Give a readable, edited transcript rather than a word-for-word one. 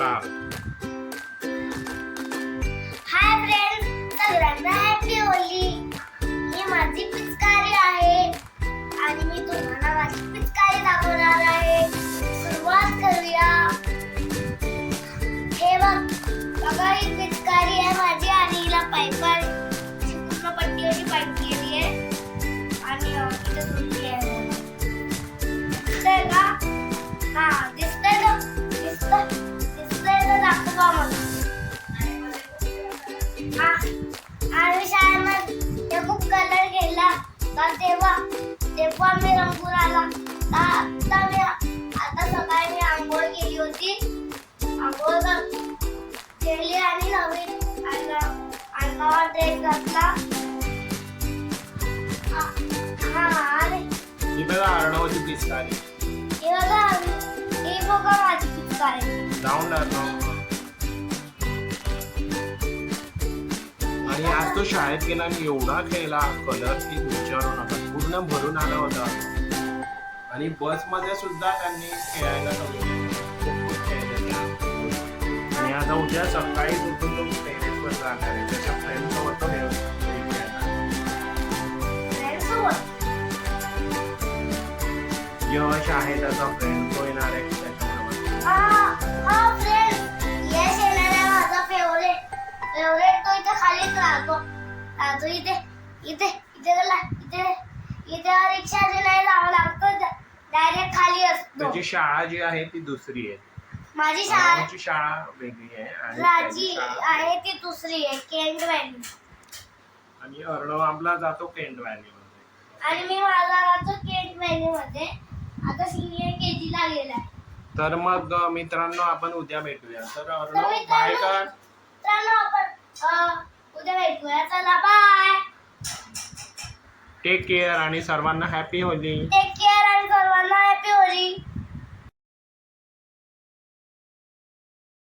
Hi friends, सगळ्यांना happy Holy. ही माझी पिचकारी आहे आणि मी तुम्हाला माझी पिचकारी दाखवणार आहे. सुरुवात करूया. हे बघा, ही पिचकारी आहे माझी आणि हिला पाईपाय पूर्ण पट्टीवरची पाईप केली आहे आणि इथे तुटली आहे. दिसतंय का? हा, दिसतंय का? दिसतंय का? दाखवा मला. आणि शाळेमध्ये खूप कलर गेला तेव्हा मी रंगून आला. आता सकाळी मी आंघोळ केली होती. आंघोळ केली आणि नवीन अंगावर ड्रेस घातला. आणि ही बघा अर्णवची पिचकारी. हे बघा माझी पिचकारी. जाऊन आणि आज तो शाळेत गेला आणि एवढा खेळला कलर की विचारू नका, पूर्ण भरून आला होता. आणि बस मध्ये सुद्धा त्यांनी खेळायला खूप खेळले. आणि आता उद्या सकाळी उठून तो टेरेसवर जाणार आहे. त्याच्या फ्रेंड सोबत तो यश आहे त्याचा फ्रेंड, तो येणार आहे त्याच्याबरोबर. तो इथे खालीच राहतो. इथे रिक्षाने नाही जावं लागतं, डायरेक्ट खाली असतो. त्याची शाळा जी आहे ती दुसरी आहे. माझी शाळा वेगळी आहे आणि राजी आहे ती दुसरी आहे, केंट व्हॅली. आणि अर्णव आपला जातो केंट व्हॅली मध्ये. आणि मी माझा राहतो केंट व्हॅली मध्ये. आता सिनियर केजी ला गेलाय. तर मग मित्रांनो, आपण उद्या भेटूया. तर अर्णव बाय कर. आपण उद्या भेटूया. चला बाय. टेक केअर आणि सर्वांना हॅपी होली. टेक केअर आणि सर्वांना हॅपी होली.